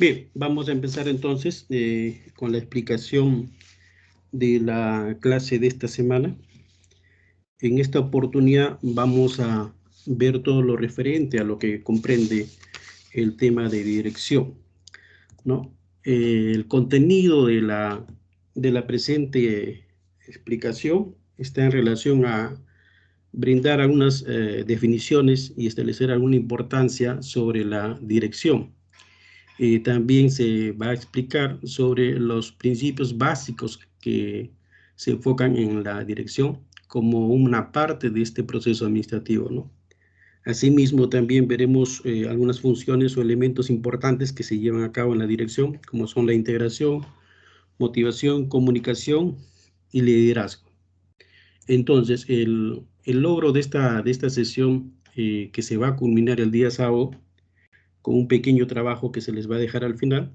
Bien, vamos a empezar entonces con la explicación de la clase de esta semana. En esta oportunidad vamos a ver todo lo referente a lo que comprende el tema de dirección, ¿no? El contenido de la presente explicación está en relación a brindar algunas definiciones y establecer alguna importancia sobre la dirección. También se va a explicar sobre los principios básicos que se enfocan en la dirección como una parte de este proceso administrativo, ¿no? Asimismo, también veremos algunas funciones o elementos importantes que se llevan a cabo en la dirección, como son la integración, motivación, comunicación y liderazgo. Entonces, el logro de esta sesión que se va a culminar el día sábado, con un pequeño trabajo que se les va a dejar al final,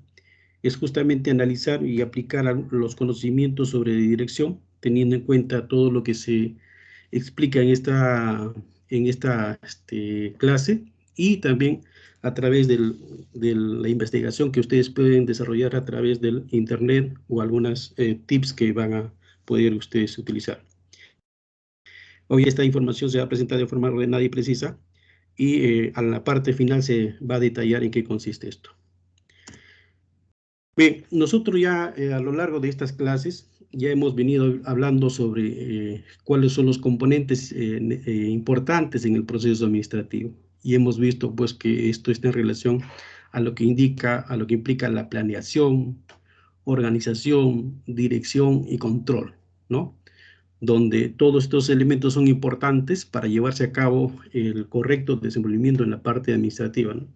es justamente analizar y aplicar los conocimientos sobre dirección, teniendo en cuenta todo lo que se explica en esta clase, y también a través de la investigación que ustedes pueden desarrollar a través del internet o algunas tips que van a poder ustedes utilizar. Hoy esta información se va a presentar de forma ordenada y precisa, y a la parte final se va a detallar en qué consiste esto. Bien, nosotros ya a lo largo de estas clases ya hemos venido hablando sobre cuáles son los componentes importantes en el proceso administrativo, y hemos visto pues que esto está en relación a lo que implica la planeación, organización, dirección y control, ¿no? Donde todos estos elementos son importantes para llevarse a cabo el correcto desenvolvimiento en la parte administrativa, ¿no?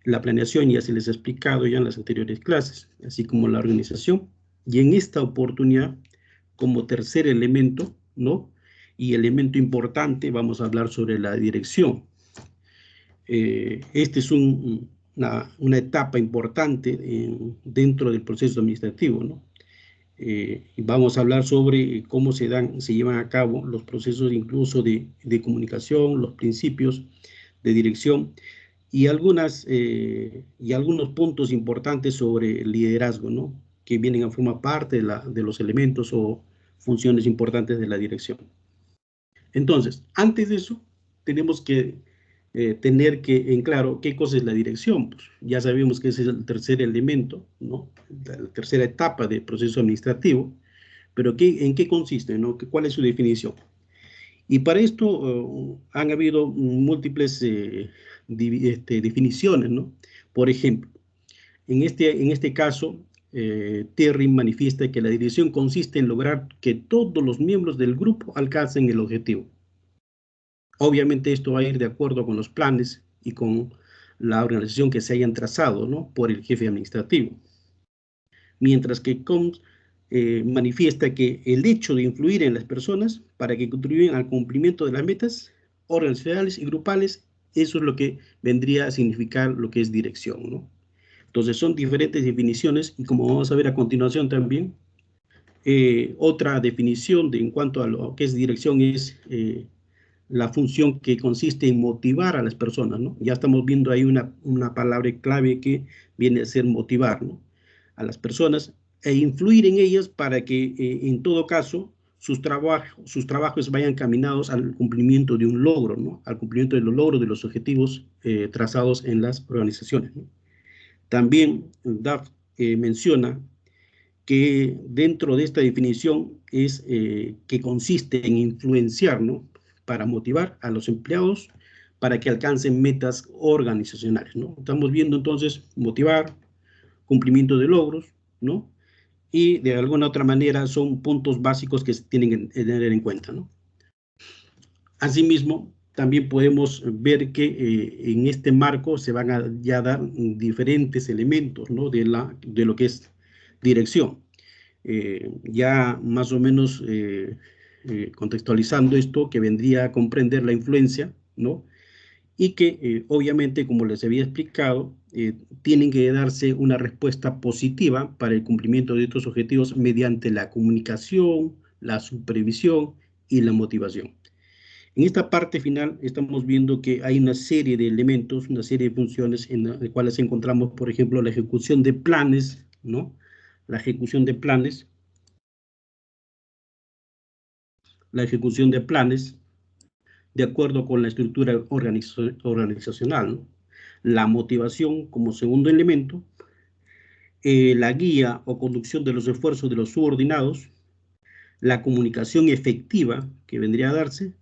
La planeación ya se les ha explicado ya en las anteriores clases, así como la organización. Y en esta oportunidad, como tercer elemento, ¿no? Y elemento importante, vamos a hablar sobre la dirección. Esta es una etapa importante dentro del proceso administrativo, ¿no? Vamos a hablar sobre cómo se llevan a cabo los procesos incluso de comunicación, los principios de dirección, y algunos puntos importantes sobre el liderazgo, ¿no? Que vienen a formar parte de los elementos o funciones importantes de la dirección. Entonces, antes de eso, tenemos que tener en claro qué cosa es la dirección. Pues ya sabemos que ese es el tercer elemento, ¿no? La tercera etapa del proceso administrativo, pero ¿en qué consiste, ¿no? ¿Cuál es su definición? Y para esto han habido múltiples definiciones, ¿no? Por ejemplo, en este caso, Terry manifiesta que la dirección consiste en lograr que todos los miembros del grupo alcancen el objetivo. Obviamente esto va a ir de acuerdo con los planes y con la organización que se hayan trazado, ¿no? Por el jefe administrativo. Mientras que Combs manifiesta que el hecho de influir en las personas para que contribuyan al cumplimiento de las metas organizacionales y grupales, eso es lo que vendría a significar lo que es dirección, ¿no? Entonces son diferentes definiciones, y como vamos a ver a continuación también, otra definición en cuanto a lo que es dirección es la función que consiste en motivar a las personas, ¿no? Ya estamos viendo ahí una palabra clave que viene a ser motivar, ¿no? A las personas e influir en ellas para que en todo caso sus trabajos vayan caminados al cumplimiento de un logro, ¿no? Al cumplimiento de los logros de los objetivos trazados en las organizaciones, ¿no? También Duff menciona que dentro de esta definición es que consiste en influenciar, ¿no? Para motivar a los empleados para que alcancen metas organizacionales, ¿no? Estamos viendo entonces motivar, cumplimiento de logros, ¿no? Y de alguna otra manera son puntos básicos que se tienen que tener en cuenta, ¿no? Asimismo, también podemos ver que en este marco se van a ya dar diferentes elementos, ¿no? de lo que es dirección. Ya más o menos contextualizando esto, que vendría a comprender la influencia, ¿no? Y que obviamente, como les había explicado, tienen que darse una respuesta positiva para el cumplimiento de estos objetivos mediante la comunicación, la supervisión y la motivación. En esta parte final estamos viendo que hay una serie de elementos, una serie de funciones en las cuales encontramos, por ejemplo, la ejecución de planes, ¿no? La ejecución de planes, de acuerdo con la estructura organizacional, ¿no? La motivación como segundo elemento, la guía o conducción de los esfuerzos de los subordinados, la comunicación efectiva que vendría a darse,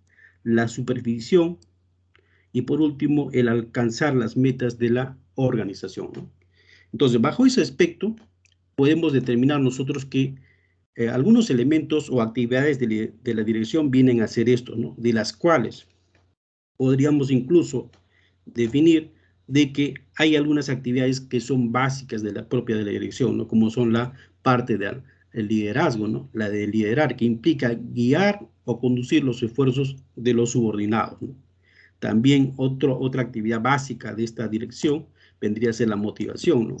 la supervisión y por último el alcanzar las metas de la organización, ¿no? Entonces, bajo ese aspecto, podemos determinar nosotros que algunos elementos o actividades de la dirección vienen a ser esto, ¿no? De las cuales podríamos incluso definir de que hay algunas actividades que son básicas de la propia de la dirección, ¿no? Como son la parte del liderazgo, ¿no? La de liderar, que implica guiar o conducir los esfuerzos de los subordinados, ¿no? También otra actividad básica de esta dirección vendría a ser la motivación, ¿no?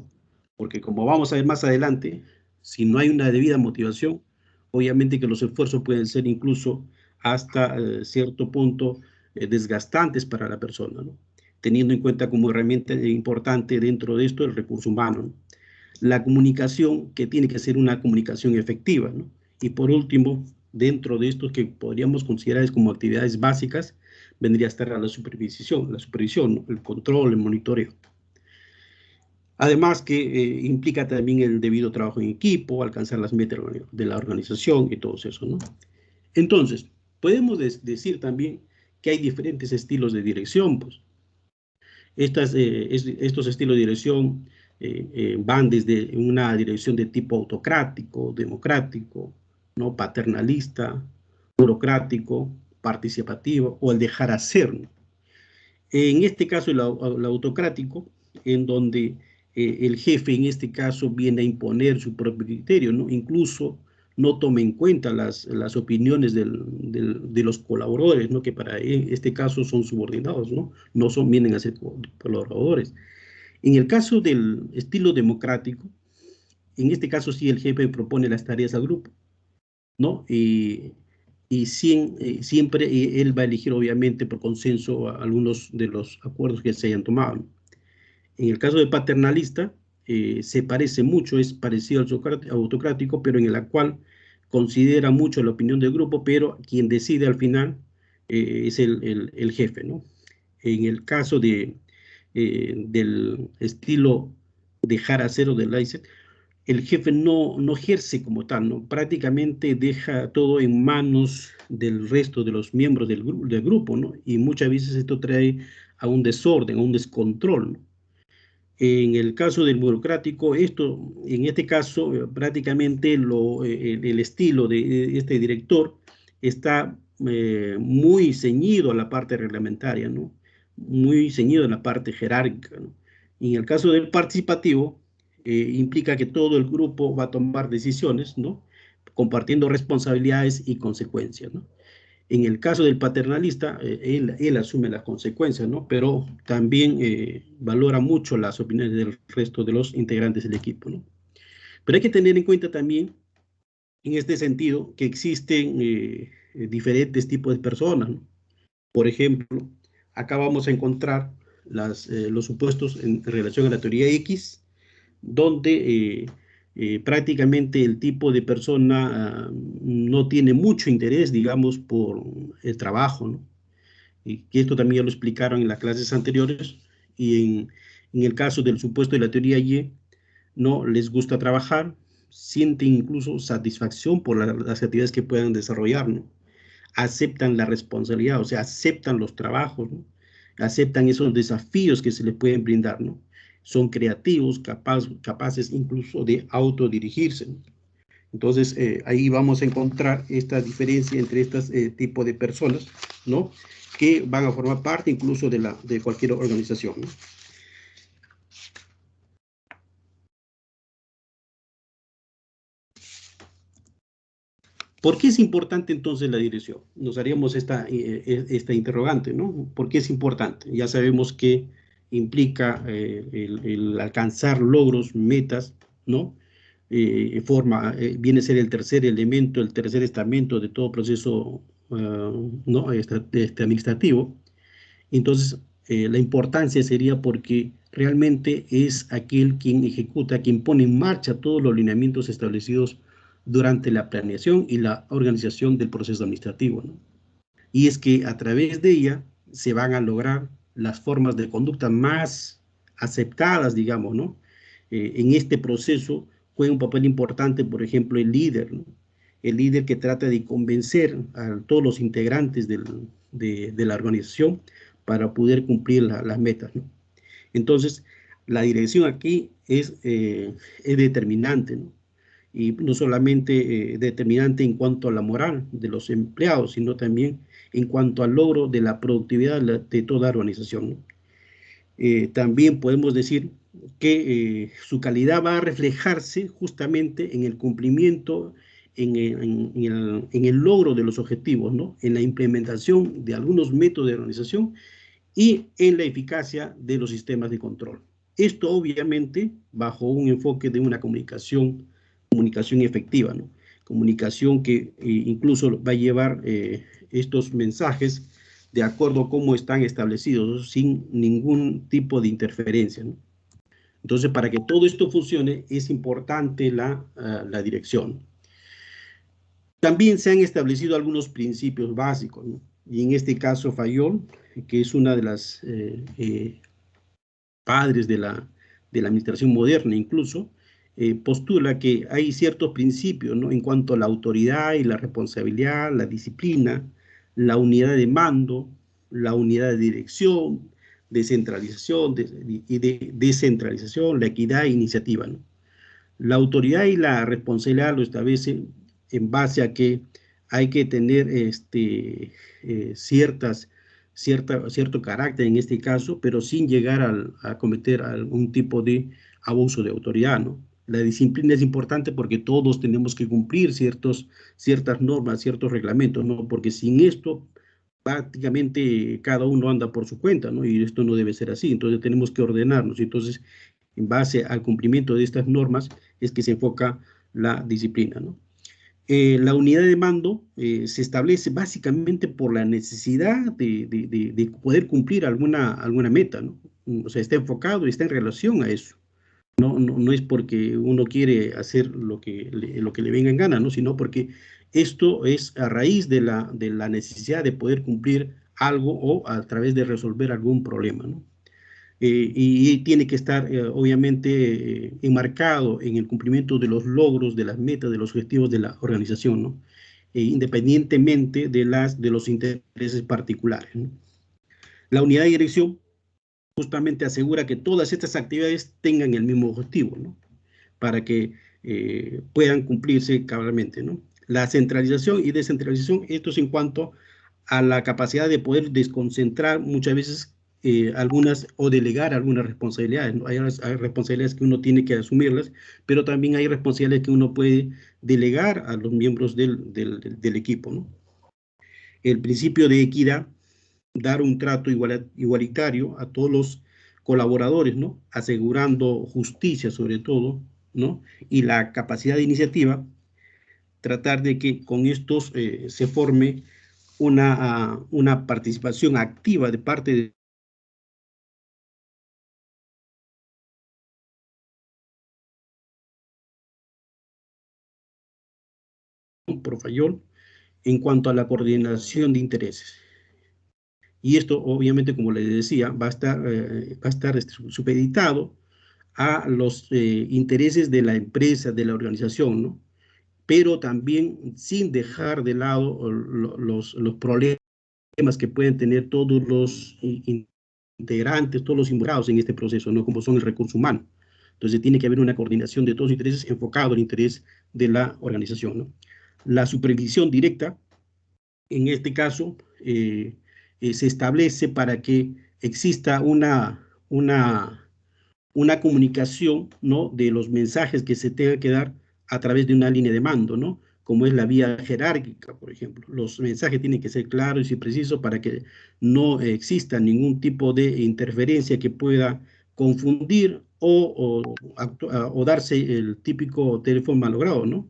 Porque como vamos a ver más adelante, si no hay una debida motivación, obviamente que los esfuerzos pueden ser incluso hasta cierto punto desgastantes para la persona, ¿no? Teniendo en cuenta como herramienta importante dentro de esto el recurso humano, ¿no? La comunicación, que tiene que ser una comunicación efectiva, ¿no? Y por último, dentro de estos que podríamos considerar como actividades básicas, vendría a estar la supervisión, ¿no? El control, el monitoreo. Además que implica también el debido trabajo en equipo, alcanzar las metas de la organización y todo eso, ¿no? Entonces, podemos decir también que hay diferentes estilos de dirección, pues. Estos estilos de dirección van desde una dirección de tipo autocrático, democrático, ¿no? Paternalista, burocrático, participativo o el dejar hacer, ¿no? En este caso, el autocrático, en donde el jefe en este caso viene a imponer su propio criterio, ¿no? Incluso no toma en cuenta las opiniones de los colaboradores, ¿no? Que para este caso son subordinados, ¿no? No son, vienen a ser colaboradores. En el caso del estilo democrático, en este caso sí el jefe propone las tareas al grupo, ¿no? Siempre él va a elegir, obviamente, por consenso a algunos de los acuerdos que se hayan tomado, ¿no? En el caso de paternalista, se parece mucho, es parecido al autocrático, pero en el cual considera mucho la opinión del grupo, pero quien decide al final es el jefe, ¿no? En el caso del estilo dejar hacer o del Laiset, el jefe no ejerce como tal, ¿no? Prácticamente deja todo en manos del resto de los miembros del grupo, ¿no? Y muchas veces esto trae a un desorden, a un descontrol, ¿no? En el caso del burocrático, en este caso, prácticamente el estilo de este director está muy ceñido a la parte reglamentaria, ¿no? Muy ceñido a la parte jerárquica, ¿no? Y en el caso del participativo, implica que todo el grupo va a tomar decisiones, ¿no? Compartiendo responsabilidades y consecuencias, ¿no? En el caso del paternalista, él asume las consecuencias, ¿no? Pero también valora mucho las opiniones del resto de los integrantes del equipo, ¿no? Pero hay que tener en cuenta también, en este sentido, que existen diferentes tipos de personas, ¿no? Por ejemplo, acá vamos a encontrar los supuestos en relación a la teoría X, donde prácticamente el tipo de persona no tiene mucho interés, digamos, por el trabajo, ¿no? Y que esto también ya lo explicaron en las clases anteriores, y en el caso del supuesto de la teoría Y, no les gusta trabajar, sienten incluso satisfacción por las actividades que puedan desarrollar, ¿no? Aceptan la responsabilidad, o sea, aceptan los trabajos, ¿no? Aceptan esos desafíos que se les pueden brindar, ¿no? Son creativos, capaces incluso de autodirigirse, ¿no? Entonces, ahí vamos a encontrar esta diferencia entre estos tipos de personas, ¿no? Que van a formar parte incluso de cualquier organización, ¿no? ¿Por qué es importante entonces la dirección? Nos haríamos esta interrogante, ¿no? ¿Por qué es importante? Ya sabemos que implica el alcanzar logros, metas, ¿no? Viene a ser el tercer elemento, el tercer estamento de todo proceso ¿no? Administrativo. Entonces, la importancia sería porque realmente es aquel quien ejecuta, quien pone en marcha todos los lineamientos establecidos durante la planeación y la organización del proceso administrativo, ¿no? Y es que a través de ella se van a lograr las formas de conducta más aceptadas, digamos, ¿no? En este proceso juega un papel importante, por ejemplo, el líder, ¿no? El líder que trata de convencer a todos los integrantes de la organización para poder cumplir las metas, ¿no? Entonces, la dirección aquí es determinante, ¿no? Y no solamente determinante en cuanto a la moral de los empleados, sino también en cuanto al logro de la productividad de toda organización, ¿no? También podemos decir que su calidad va a reflejarse justamente en el cumplimiento, en el logro de los objetivos, ¿no? En la implementación de algunos métodos de organización y en la eficacia de los sistemas de control. Esto obviamente bajo un enfoque de una comunicación efectiva, ¿no? Comunicación que incluso va a llevar estos mensajes de acuerdo a cómo están establecidos, sin ningún tipo de interferencia, ¿no? Entonces, para que todo esto funcione, es importante la dirección. También se han establecido algunos principios básicos, ¿no? Y en este caso, Fayol, que es una de las padres de la administración moderna incluso, postula que hay ciertos principios, ¿no? En cuanto a la autoridad y la responsabilidad, la disciplina, la unidad de mando, la unidad de dirección, descentralización y descentralización, la equidad e iniciativa, ¿no? La autoridad y la responsabilidad lo establecen en base a que hay que tener cierto carácter en este caso, pero sin llegar a cometer algún tipo de abuso de autoridad, ¿no? La disciplina es importante porque todos tenemos que cumplir ciertas normas, ciertos reglamentos, ¿no? Porque sin esto prácticamente cada uno anda por su cuenta, ¿no? Y esto no debe ser así, entonces tenemos que ordenarnos. Entonces, en base al cumplimiento de estas normas es que se enfoca la disciplina, ¿no? La unidad de mando se establece básicamente por la necesidad de poder cumplir alguna meta, ¿no? O sea, está enfocado y está en relación a eso. No es porque uno quiere hacer lo que le venga en gana, ¿no? Sino porque esto es a raíz de la necesidad de poder cumplir algo o a través de resolver algún problema, ¿no? Y tiene que estar obviamente enmarcado en el cumplimiento de los logros, de las metas, de los objetivos de la organización, ¿no? Independientemente de los intereses particulares, ¿no? La unidad de dirección justamente asegura que todas estas actividades tengan el mismo objetivo, ¿no? Para que puedan cumplirse cabalmente, ¿no? La centralización y descentralización, esto es en cuanto a la capacidad de poder desconcentrar muchas veces algunas o delegar algunas responsabilidades, ¿no? Hay responsabilidades que uno tiene que asumirlas, pero también hay responsabilidades que uno puede delegar a los miembros del equipo, ¿no? El principio de equidad, dar un trato igualitario a todos los colaboradores, ¿no? Asegurando justicia sobre todo, ¿no? Y la capacidad de iniciativa, tratar de que con estos se forme una participación activa de parte de Profayol en cuanto a la coordinación de intereses. Y esto, obviamente, como les decía, va a estar supeditado a los intereses de la empresa, de la organización, ¿no? Pero también sin dejar de lado los problemas que pueden tener todos los integrantes, todos los involucrados en este proceso, ¿no? Como son el recurso humano. Entonces tiene que haber una coordinación de todos los intereses enfocado al interés de la organización, ¿no? La supervisión directa, en este caso, se establece para que exista una comunicación, ¿no? De los mensajes que se tengan que dar a través de una línea de mando, ¿no? Como es la vía jerárquica, por ejemplo. Los mensajes tienen que ser claros y precisos para que no exista ningún tipo de interferencia que pueda confundir o darse el típico teléfono malogrado, ¿no?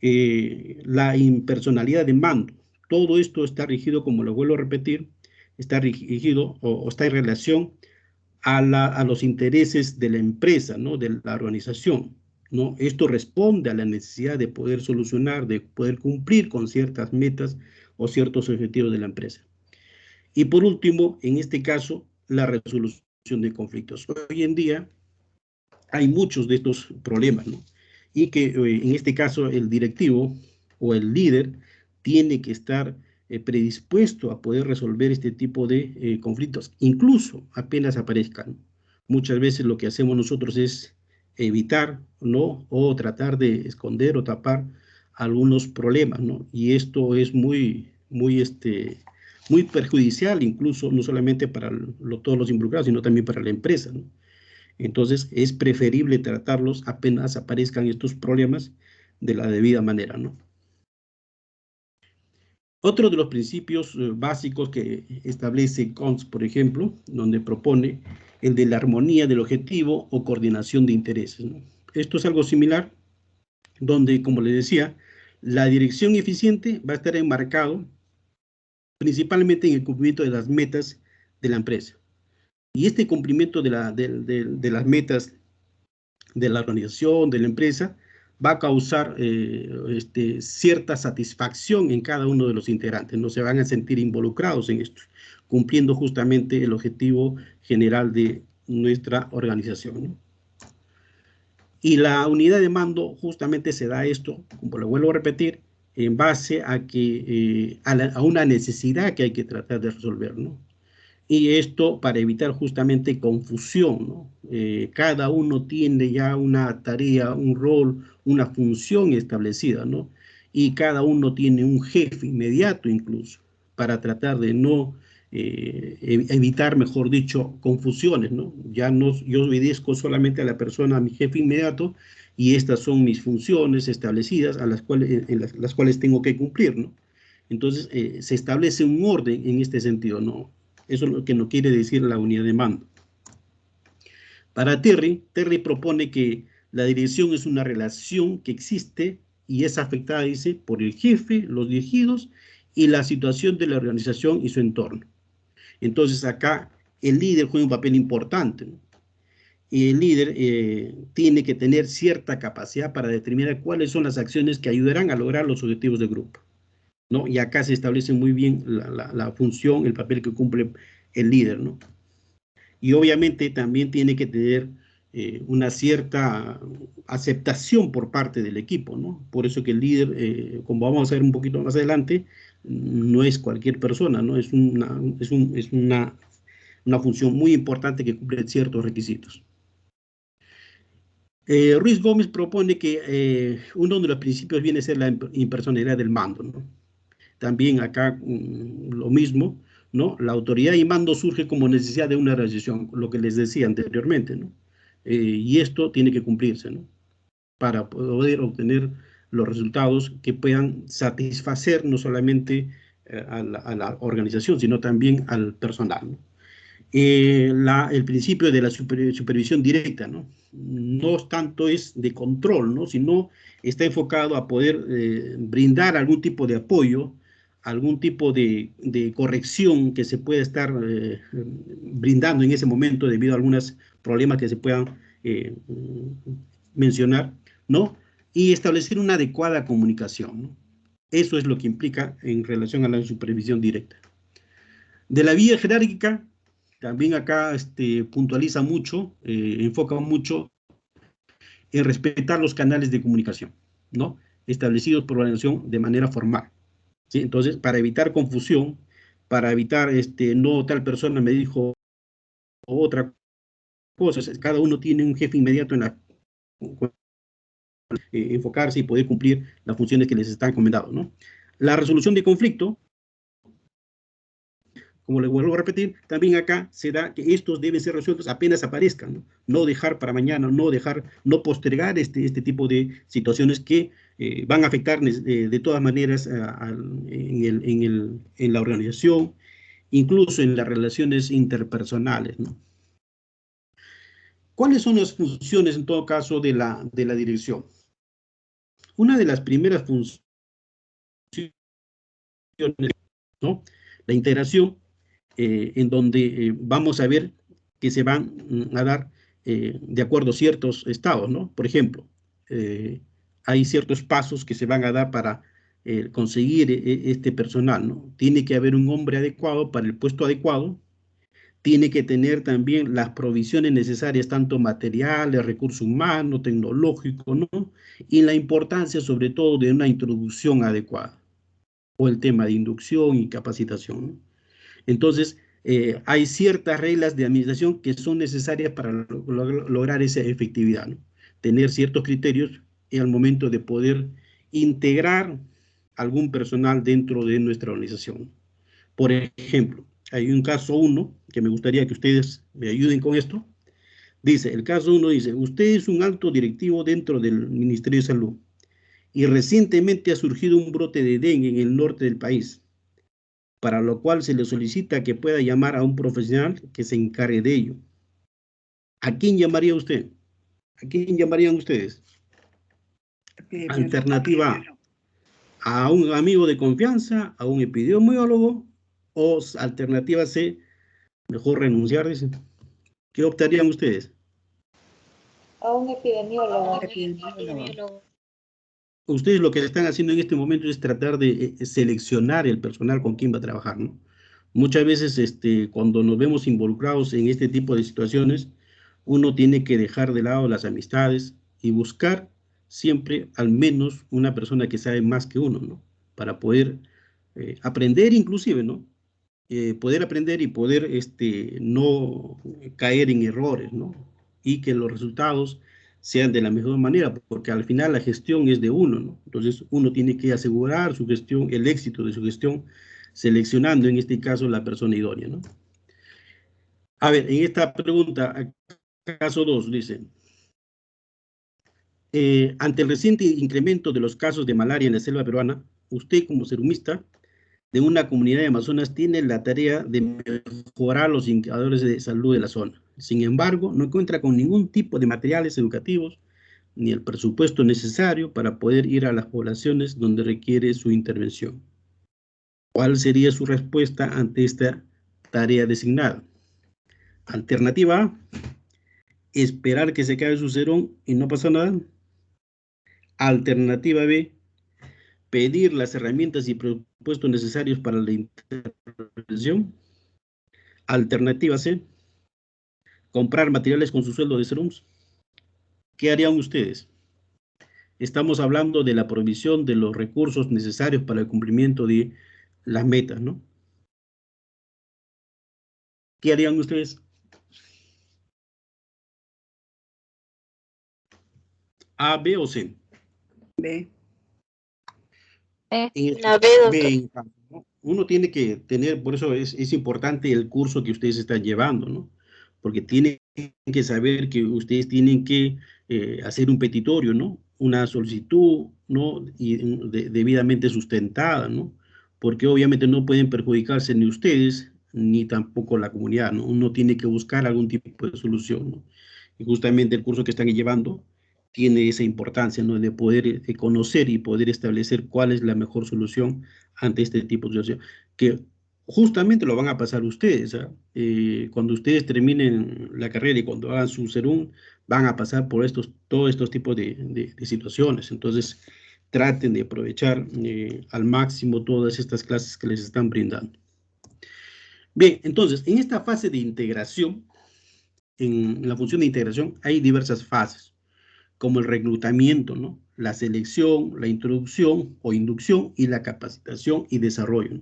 La impersonalidad de mando. todo esto está rigido, como lo vuelvo a repetir, está rigido o está en relación a los intereses de la empresa, ¿no? De la organización, ¿no? Esto responde a la necesidad de poder solucionar, de poder cumplir con ciertas metas o ciertos objetivos de la empresa. Y por último, en este caso, la resolución de conflictos. Hoy en día hay muchos de estos problemas, ¿no? Y que en este caso el directivo o el líder tiene que estar predispuesto a poder resolver este tipo de conflictos, incluso apenas aparezcan. Muchas veces lo que hacemos nosotros es evitar, ¿no? O tratar de esconder o tapar algunos problemas, ¿no? Y esto es muy perjudicial, incluso no solamente para todos los involucrados, sino también para la empresa, ¿no? Entonces, es preferible tratarlos apenas aparezcan estos problemas de la debida manera, ¿no? Otro de los principios básicos que establece Cons, por ejemplo, donde propone el de la armonía del objetivo o coordinación de intereses, ¿no? Esto es algo similar, donde, como les decía, la dirección eficiente va a estar enmarcado principalmente en el cumplimiento de las metas de la empresa. Y este cumplimiento de las metas de la organización, de la empresa, va a causar cierta satisfacción en cada uno de los integrantes, no se van a sentir involucrados en esto, cumpliendo justamente el objetivo general de nuestra organización, ¿no? Y la unidad de mando justamente se da esto, como lo vuelvo a repetir, en base a, a una necesidad que hay que tratar de resolver, ¿no? Y esto para evitar justamente confusión, ¿no? Cada uno tiene ya una tarea, un rol, una función establecida, ¿no? Y cada uno tiene un jefe inmediato incluso, para tratar de no evitar, mejor dicho, confusiones, ¿no? Ya no, yo obedezco solamente a la persona, a mi jefe inmediato, y estas son mis funciones establecidas a las cuales, las cuales tengo que cumplir, ¿no? Entonces, se establece un orden en este sentido, ¿no? Eso es lo que no quiere decir la unidad de mando. Para Terry propone que la dirección es una relación que existe y es afectada, dice, por el jefe, los dirigidos y la situación de la organización y su entorno. Entonces acá el líder juega un papel importante, ¿no? Y el líder tiene que tener cierta capacidad para determinar cuáles son las acciones que ayudarán a lograr los objetivos del grupo, ¿no? Y acá se establece muy bien la función, el papel que cumple el líder, ¿no? Y obviamente también tiene que tener una cierta aceptación por parte del equipo, ¿no? Por eso que el líder, como vamos a ver un poquito más adelante, no es cualquier persona, ¿no? Es una función muy importante que cumple ciertos requisitos. Ruiz Gómez propone que uno de los principios viene a ser la impersonalidad del mando, ¿no? También acá lo mismo, ¿no? La autoridad y mando surge como necesidad de una organización, lo que les decía anteriormente, ¿no? Y esto tiene que cumplirse, ¿no? Para poder obtener los resultados que puedan satisfacer no solamente a la organización, sino también al personal, ¿no? El principio de la supervisión directa, ¿no? No tanto es de control, ¿no? Sino está enfocado a poder brindar algún tipo de apoyo, algún tipo de corrección que se pueda estar brindando en ese momento debido a algunos problemas que se puedan mencionar, ¿no? Y establecer una adecuada comunicación, ¿no? Eso es lo que implica en relación a la supervisión directa. De la vía jerárquica, también acá puntualiza mucho, enfoca mucho en respetar los canales de comunicación, ¿no? Establecidos por la organización de manera formal, ¿sí? Entonces, para evitar confusión, para evitar, no tal persona me dijo otra cosa, cada uno tiene un jefe inmediato en la enfocarse y poder cumplir las funciones que les están encomendadas, ¿no? La resolución de conflicto, como les vuelvo a repetir, también acá se da que estos deben ser resueltos apenas aparezcan, ¿no? No dejar para mañana, no postergar este tipo de situaciones que van a afectar de todas maneras en la organización, incluso en las relaciones interpersonales, ¿no? ¿Cuáles son las funciones, en todo caso, de la dirección? Una de las primeras funciones ¿no? La integración, en donde vamos a ver que se van a dar de acuerdo a ciertos estados, ¿no? Por ejemplo, hay ciertos pasos que se van a dar para conseguir este personal, ¿no? Tiene que haber un hombre adecuado para el puesto adecuado, tiene que tener también las provisiones necesarias, tanto materiales, recursos humanos, tecnológicos, ¿no? Y la importancia, sobre todo, de una introducción adecuada, o el tema de inducción y capacitación, ¿no? Entonces, hay ciertas reglas de administración que son necesarias para lograr esa efectividad, ¿no? Tener ciertos criterios al momento de poder integrar algún personal dentro de nuestra organización. Por ejemplo, hay un caso 1 que me gustaría que ustedes me ayuden con esto. Dice, el caso 1 dice, usted es un alto directivo dentro del Ministerio de Salud y recientemente ha surgido un brote de dengue en el norte del país, para lo cual se le solicita que pueda llamar a un profesional que se encargue de ello. ¿A quién llamaría usted? ¿A quién llamarían ustedes? Alternativa A, a un amigo de confianza, a un epidemiólogo, o alternativa C, mejor renunciar, dicen. ¿Qué optarían ustedes? A un epidemiólogo. Ustedes lo que están haciendo en este momento es tratar de seleccionar el personal con quien va a trabajar, ¿no? Muchas veces, cuando nos vemos involucrados en este tipo de situaciones, uno tiene que dejar de lado las amistades y buscar siempre al menos una persona que sabe más que uno, ¿no? Para poder aprender inclusive, ¿no? Poder aprender y poder no caer en errores, ¿no? Y que los resultados sean de la mejor manera, porque al final la gestión es de uno, ¿no? Entonces uno tiene que asegurar su gestión, el éxito de su gestión, seleccionando en este caso la persona idónea, ¿no? A ver, en esta pregunta, caso 2, dice, ante el reciente incremento de los casos de malaria en la selva peruana, usted como serumista de una comunidad de Amazonas tiene la tarea de mejorar los indicadores de salud de la zona. Sin embargo, no cuenta con ningún tipo de materiales educativos ni el presupuesto necesario para poder ir a las poblaciones donde requiere su intervención. ¿Cuál sería su respuesta ante esta tarea designada? Alternativa A, esperar que se acabe su serón y no pasa nada. Alternativa B, pedir las herramientas y presupuestos necesarios para la intervención. Alternativa C, comprar materiales con su sueldo de serums. ¿Qué harían ustedes? Estamos hablando de la provisión de los recursos necesarios para el cumplimiento de las metas, ¿no? ¿Qué harían ustedes? ¿A, B o C? B. La B, doctor. ¿No? Uno tiene que tener, por eso es importante el curso que ustedes están llevando, ¿no? Porque tienen que saber que ustedes tienen que hacer un petitorio, ¿no? Una solicitud, ¿no? Y debidamente sustentada, ¿no? Porque obviamente no pueden perjudicarse ni ustedes, ni tampoco la comunidad, ¿no? Uno tiene que buscar algún tipo de solución, ¿no? Y justamente el curso que están llevando tiene esa importancia, ¿no? De poder conocer y poder establecer cuál es la mejor solución ante este tipo de situación, que justamente lo van a pasar ustedes, ¿eh? Cuando ustedes terminen la carrera y cuando hagan su serum, van a pasar por todos estos tipos de situaciones. Entonces, traten de aprovechar al máximo todas estas clases que les están brindando. Bien, entonces, en esta fase de integración, en la función de integración, hay diversas fases, como el reclutamiento, ¿no? La selección, la introducción o inducción y la capacitación y desarrollo, ¿no?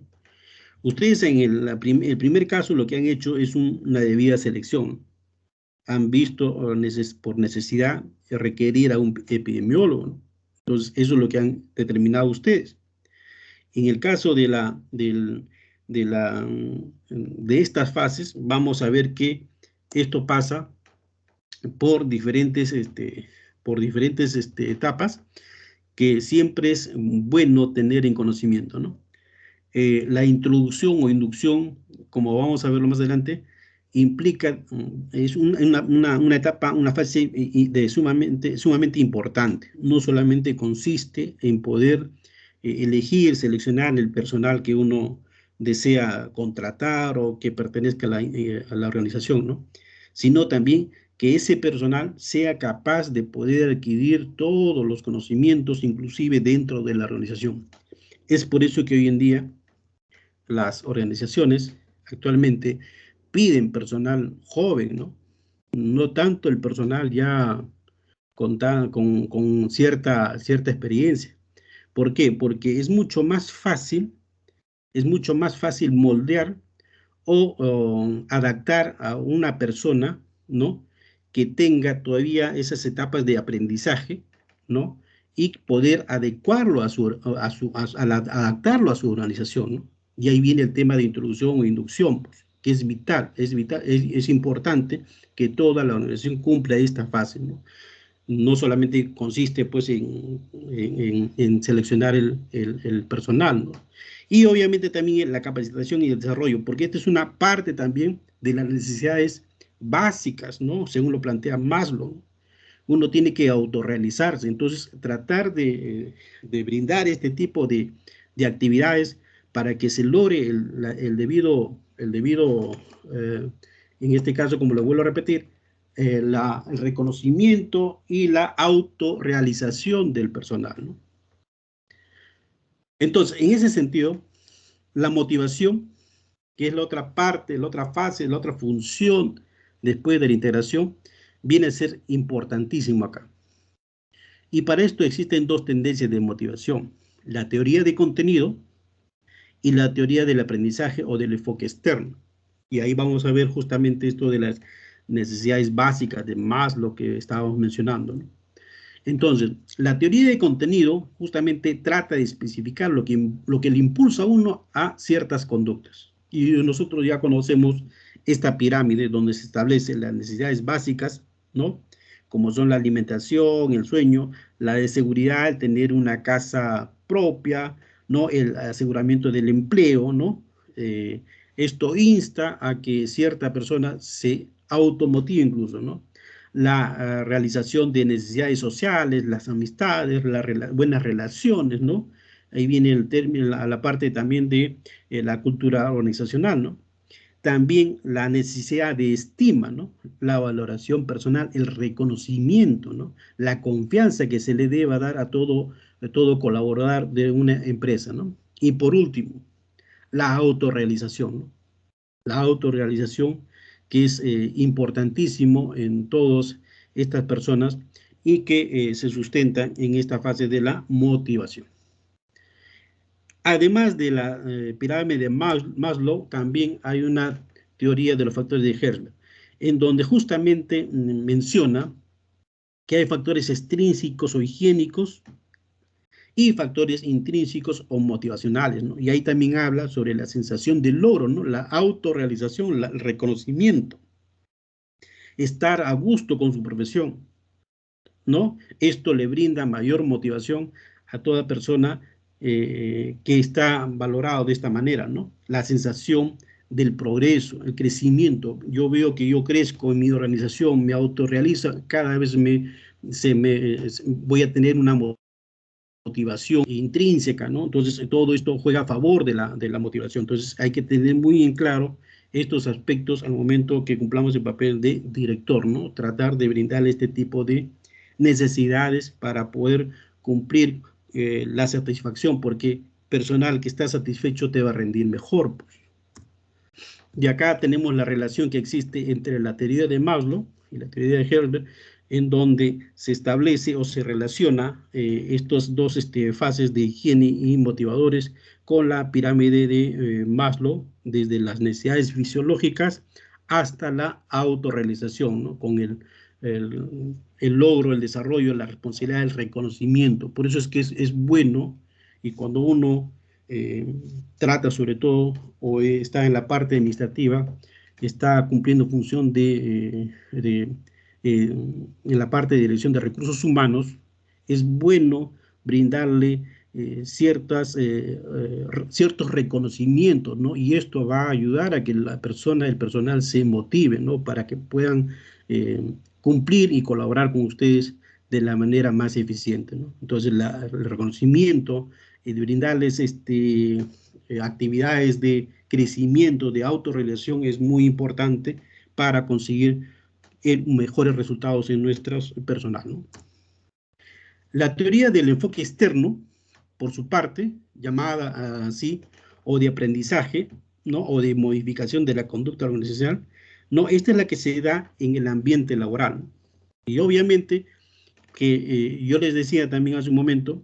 Ustedes en el primer caso lo que han hecho es una debida selección. Han visto por necesidad requerir a un epidemiólogo, ¿no? Entonces, eso es lo que han determinado ustedes. En el caso de estas fases, vamos a ver que esto pasa por diferentes etapas que siempre es bueno tener en conocimiento, ¿no? La introducción o inducción, como vamos a verlo más adelante, implica, es una etapa, una fase sumamente importante. No solamente consiste en poder elegir, seleccionar el personal que uno desea contratar o que pertenezca a la organización, ¿no? Sino también que ese personal sea capaz de poder adquirir todos los conocimientos, inclusive dentro de la organización. Es por eso que hoy en día las organizaciones actualmente piden personal joven, ¿no? No tanto el personal ya con cierta experiencia. ¿Por qué? Porque es mucho más fácil moldear o adaptar a una persona, ¿no? Que tenga todavía esas etapas de aprendizaje, ¿no? Y poder adecuarlo adaptarlo a su organización, ¿no? Y ahí viene el tema de introducción o inducción, pues, que es vital, es importante que toda la organización cumpla esta fase, ¿no? No solamente consiste pues en seleccionar el personal, ¿no? Y obviamente también en la capacitación y el desarrollo, porque esta es una parte también de las necesidades básicas, ¿no? Según lo plantea Maslow, uno tiene que autorrealizarse, entonces tratar de brindar este tipo de actividades para que se logre el debido, en este caso, como lo vuelvo a repetir, el reconocimiento y la autorrealización del personal, ¿no? Entonces, en ese sentido, la motivación, que es la otra parte, la otra fase, la otra función después de la integración, viene a ser importantísimo acá. Y para esto existen dos tendencias de motivación: la teoría de contenido y la teoría del aprendizaje o del enfoque externo. Y ahí vamos a ver justamente esto de las necesidades básicas de Maslow que estábamos mencionando, ¿no? Entonces, la teoría de contenido justamente trata de especificar lo que le impulsa a uno a ciertas conductas. Y nosotros ya conocemos esta pirámide donde se establecen las necesidades básicas, ¿no? Como son la alimentación, el sueño, la de seguridad, el tener una casa propia, ¿no? El aseguramiento del empleo, ¿no? Esto insta a que cierta persona se automotive incluso, ¿no? La realización de necesidades sociales, las amistades, buenas relaciones, ¿no? Ahí viene el término, la parte también de la cultura organizacional, ¿no? También la necesidad de estima, ¿no? La valoración personal, el reconocimiento, ¿no? La confianza que se le deba dar a todo colaborador de una empresa, ¿no? Y por último, la autorrealización, ¿no? La autorrealización, que es importantísimo en todas estas personas y que se sustenta en esta fase de la motivación. Además de la pirámide de Maslow, también hay una teoría de los factores de Herzberg, en donde justamente menciona que hay factores extrínsecos o higiénicos y factores intrínsecos o motivacionales, ¿no? Y ahí también habla sobre la sensación de logro, ¿no? La autorrealización, el reconocimiento, estar a gusto con su profesión, ¿no? Esto le brinda mayor motivación a toda persona que está valorado de esta manera, ¿no? La sensación del progreso, el crecimiento. Yo veo que yo crezco en mi organización, me autorrealizo, cada vez voy a tener una motivación intrínseca, ¿no? Entonces, todo esto juega a favor de la motivación. Entonces, hay que tener muy en claro estos aspectos al momento que cumplamos el papel de director, ¿no? Tratar de brindarle este tipo de necesidades para poder cumplir la satisfacción, porque personal que está satisfecho te va a rendir mejor, pues. Y acá tenemos la relación que existe entre la teoría de Maslow y la teoría de Herzberg, en donde se establece o se relaciona estas dos fases de higiene y motivadores con la pirámide de Maslow, desde las necesidades fisiológicas hasta la autorrealización, ¿no? Con el logro, el desarrollo, la responsabilidad, el reconocimiento. Por eso es que es bueno, y cuando uno trata sobre todo o está en la parte administrativa, está cumpliendo función en la parte de dirección de recursos humanos, es bueno brindarle ciertos reconocimientos, ¿no? Y esto va a ayudar a que el personal se motive, ¿no? Para que puedan cumplir y colaborar con ustedes de la manera más eficiente, ¿no? Entonces, el reconocimiento, de brindarles actividades de crecimiento, de autorrealización, es muy importante para conseguir mejores resultados en nuestro personal, ¿no? La teoría del enfoque externo, por su parte, llamada así, o de aprendizaje, ¿no? O de modificación de la conducta organizacional, ¿no? Esta es la que se da en el ambiente laboral. Y obviamente que yo les decía también hace un momento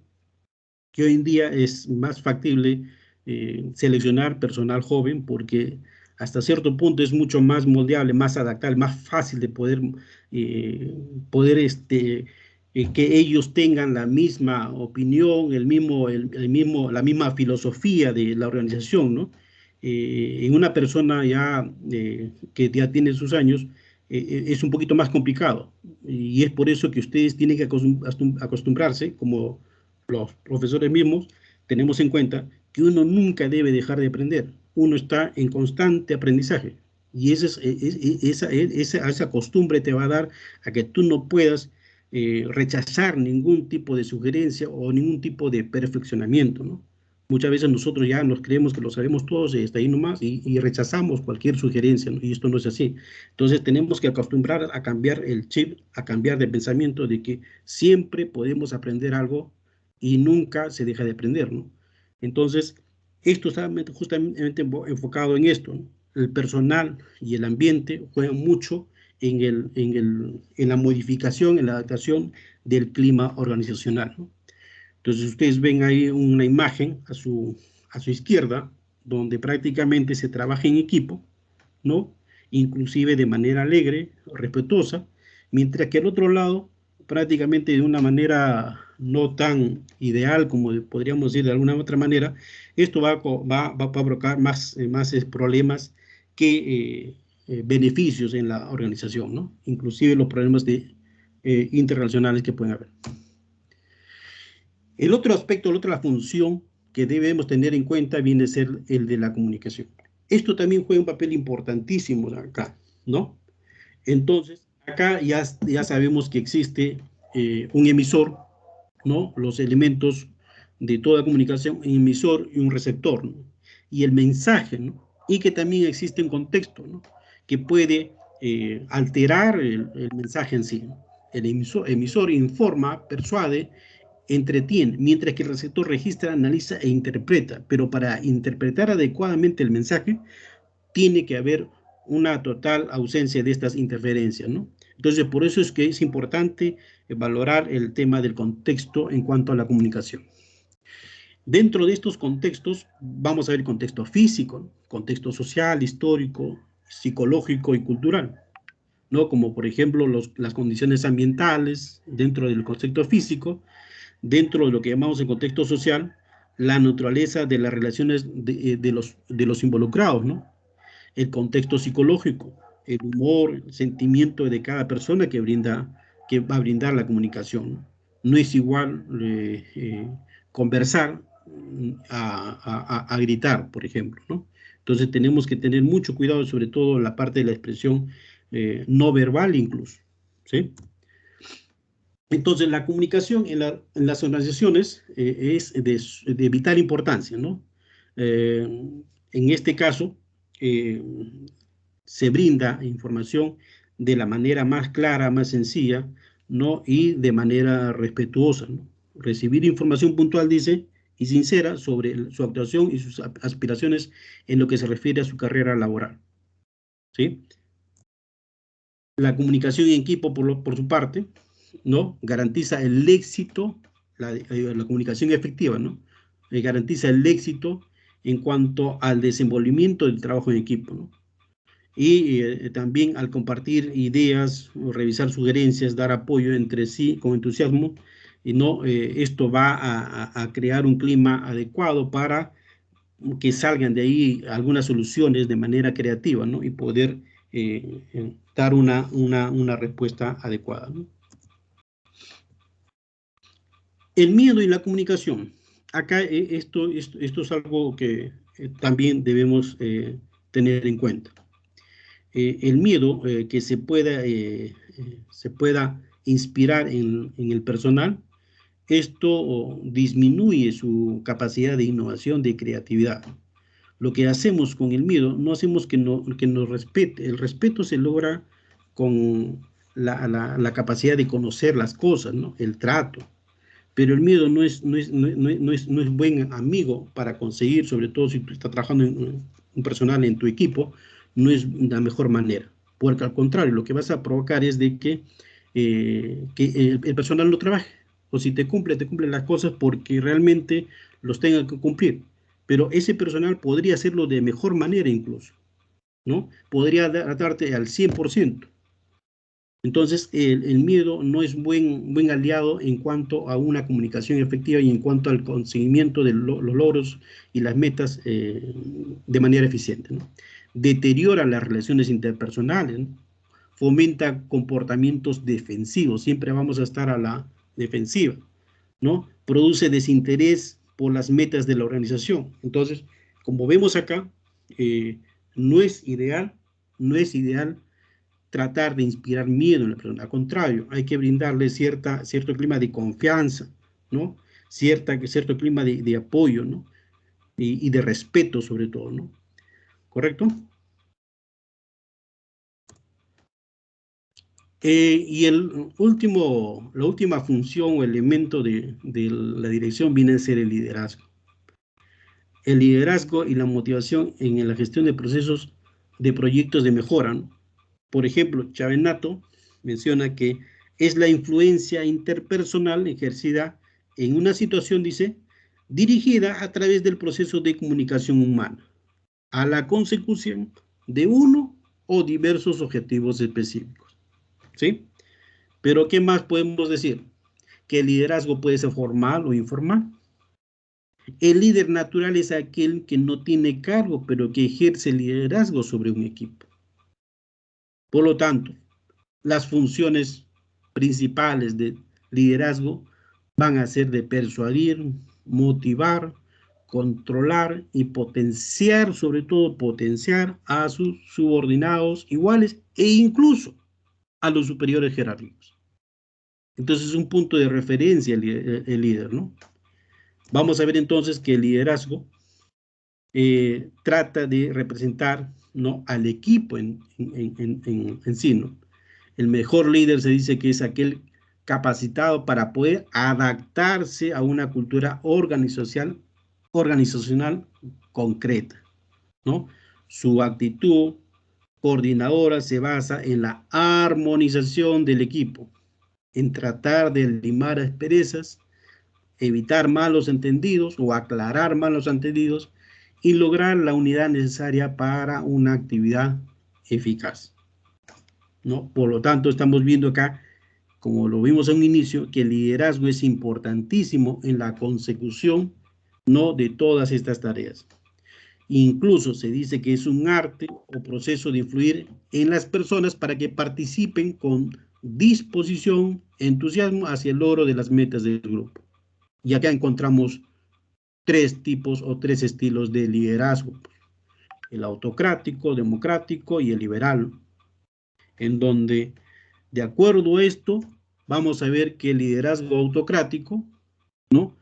que hoy en día es más factible seleccionar personal joven porque hasta cierto punto es mucho más moldeable, más adaptable, más fácil de poder que ellos tengan la misma opinión, la misma filosofía de la organización, ¿no? En una persona ya que ya tiene sus años, es un poquito más complicado. Y es por eso que ustedes tienen que acostumbrarse, como los profesores mismos, tenemos en cuenta que uno nunca debe dejar de aprender. Uno está en constante aprendizaje. Y esa costumbre te va a dar a que tú no puedas rechazar ningún tipo de sugerencia o ningún tipo de perfeccionamiento, ¿no? Muchas veces nosotros ya nos creemos que lo sabemos todos y está ahí nomás y rechazamos cualquier sugerencia, ¿no? Y esto no es así. Entonces tenemos que acostumbrar a cambiar el chip, a cambiar de pensamiento de que siempre podemos aprender algo y nunca se deja de aprender, ¿no? Entonces, esto está justamente enfocado en esto, ¿no? El personal y el ambiente juegan mucho en la modificación, en la adaptación del clima organizacional, ¿no? Entonces, ustedes ven ahí una imagen a su izquierda, donde prácticamente se trabaja en equipo, ¿no? Inclusive de manera alegre, respetuosa, mientras que al otro lado, prácticamente de una manera no tan ideal como podríamos decir de alguna otra manera, esto va a provocar más problemas que beneficios en la organización, ¿no? Inclusive los problemas interrelacionales que pueden haber. El otro aspecto, la otra función que debemos tener en cuenta viene a ser el de la comunicación. Esto también juega un papel importantísimo acá, ¿no? Entonces, acá ya sabemos que existe un emisor, ¿no? Los elementos de toda comunicación, un emisor y un receptor, ¿no? Y el mensaje, ¿no? Y que también existe un contexto, ¿no? Que puede alterar el mensaje en sí, ¿no? El emisor informa, persuade, entretiene, mientras que el receptor registra, analiza e interpreta. Pero para interpretar adecuadamente el mensaje, tiene que haber una total ausencia de estas interferencias, ¿no? Entonces, por eso es que es importante valorar el tema del contexto en cuanto a la comunicación. Dentro de estos contextos, vamos a ver contexto físico, contexto social, histórico, psicológico y cultural, ¿no? Como por ejemplo las condiciones ambientales dentro del contexto físico, dentro de lo que llamamos el contexto social, la naturaleza de las relaciones de los involucrados, ¿no? El contexto psicológico, el humor, el sentimiento de cada persona que va a brindar la comunicación. No es igual conversar a gritar, por ejemplo, ¿no? Entonces tenemos que tener mucho cuidado, sobre todo en la parte de la expresión no verbal incluso, ¿sí? Entonces, la comunicación en las organizaciones es de vital importancia, ¿no? En este caso, se brinda información de la manera más clara, más sencilla, ¿no? Y de manera respetuosa, ¿no? Recibir información puntual, dice, y sincera sobre su actuación y sus aspiraciones en lo que se refiere a su carrera laboral, ¿sí? La comunicación en equipo, por su parte, ¿no? Garantiza el éxito, la comunicación efectiva, ¿no? Garantiza el éxito en cuanto al desenvolvimiento del trabajo en equipo, ¿no? Y también al compartir ideas, revisar sugerencias, dar apoyo entre sí con entusiasmo, y no, esto va a crear un clima adecuado para que salgan de ahí algunas soluciones de manera creativa, ¿no? Y poder dar una respuesta adecuada, ¿no? El miedo y la comunicación. Acá esto es algo que también debemos tener en cuenta. El miedo que se pueda inspirar en el personal esto disminuye su capacidad de innovación, de creatividad. Lo que hacemos con el miedo, no hacemos que nos respete. El respeto se logra con la capacidad de conocer las cosas, ¿no? El trato. Pero el miedo no es buen amigo para conseguir, sobre todo si tú estás trabajando en un personal en tu equipo, no es la mejor manera. Porque al contrario, lo que vas a provocar es de que el personal no trabaje. O si te cumple las cosas porque realmente los tenga que cumplir. Pero ese personal podría hacerlo de mejor manera incluso, ¿no? Podría darte al 100%. Entonces, el miedo no es buen aliado en cuanto a una comunicación efectiva y en cuanto al conseguimiento de los logros y las metas de manera eficiente, ¿no? Deteriora las relaciones interpersonales, ¿no? Fomenta comportamientos defensivos, siempre vamos a estar a la defensiva, ¿no? Produce desinterés por las metas de la organización. Entonces, como vemos acá, no es ideal tratar de inspirar miedo en la persona. Al contrario, hay que brindarle cierto clima de confianza, ¿no? Cierto clima de apoyo, ¿no? Y de respeto sobre todo, ¿no? ¿Correcto? Y la última función o elemento de la dirección viene a ser el liderazgo. El liderazgo y la motivación en la gestión de procesos de proyectos de mejora, ¿no? Por ejemplo, Chavenato menciona que es la influencia interpersonal ejercida en una situación, dice, dirigida a través del proceso de comunicación humana, a la consecución de uno o diversos objetivos específicos. ¿Sí? Pero, ¿qué más podemos decir? Que el liderazgo puede ser formal o informal. El líder natural es aquel que no tiene cargo, pero que ejerce liderazgo sobre un equipo. Por lo tanto, las funciones principales de liderazgo van a ser de persuadir, motivar, controlar y potenciar, sobre todo potenciar a sus subordinados iguales e incluso a los superiores jerárquicos. Entonces es un punto de referencia el líder, ¿no? Vamos a ver entonces que el liderazgo trata de representar, ¿no?, al equipo en sí, ¿no? El mejor líder se dice que es aquel capacitado para poder adaptarse a una cultura organizacional concreta, ¿no? Su actitud coordinadora se basa en la armonización del equipo, en tratar de limar asperezas, evitar malos entendidos o aclarar malos entendidos y lograr la unidad necesaria para una actividad eficaz, ¿no? Por lo tanto, estamos viendo acá, como lo vimos en un inicio, que el liderazgo es importantísimo en la consecución, ¿no?, de todas estas tareas. Incluso se dice que es un arte o proceso de influir en las personas para que participen con disposición, entusiasmo hacia el logro de las metas del grupo. Y acá encontramos tres tipos o tres estilos de liderazgo: el autocrático, democrático y el liberal, en donde, de acuerdo a esto, vamos a ver que el liderazgo autocrático, ¿no?,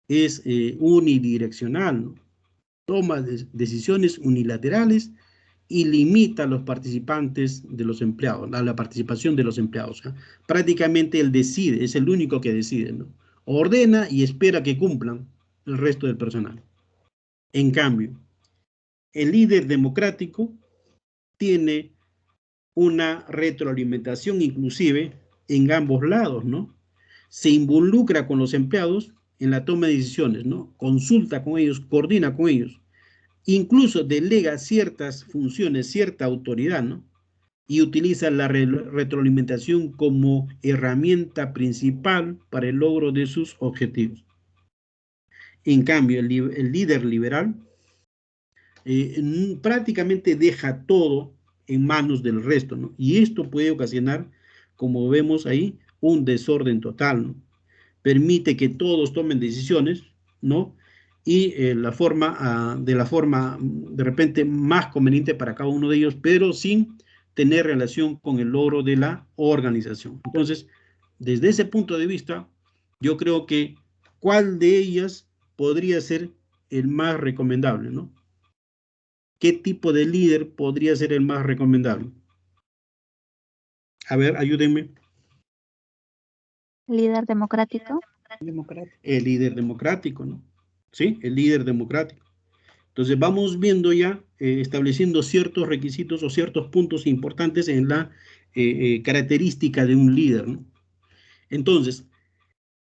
es unidireccional, ¿no? Toma decisiones unilaterales y limita a los participantes de los empleados, a la participación de los empleados, ¿eh? Prácticamente él decide, es el único que decide, ¿no? Ordena y espera que cumplan el resto del personal. En cambio, el líder democrático tiene una retroalimentación inclusive en ambos lados, ¿no? Se involucra con los empleados en la toma de decisiones, ¿no? Consulta con ellos, coordina con ellos, incluso delega ciertas funciones, cierta autoridad, ¿no? Y utiliza la retroalimentación como herramienta principal para el logro de sus objetivos. En cambio, el líder liberal prácticamente deja todo en manos del resto, ¿no? Y esto puede ocasionar, como vemos ahí, un desorden total, ¿no? Permite que todos tomen decisiones, ¿no? Y de la forma de repente más conveniente para cada uno de ellos, pero sin tener relación con el logro de la organización. Entonces, desde ese punto de vista, yo creo que ¿cuál de ellas podría ser el más recomendable, ¿no? ¿Qué tipo de líder podría ser el más recomendable? A ver, ayúdenme. Líder democrático. El líder democrático, ¿no? ¿Sí? El líder democrático. Entonces vamos viendo ya, estableciendo ciertos requisitos o ciertos puntos importantes en la característica de un líder, ¿no? Entonces,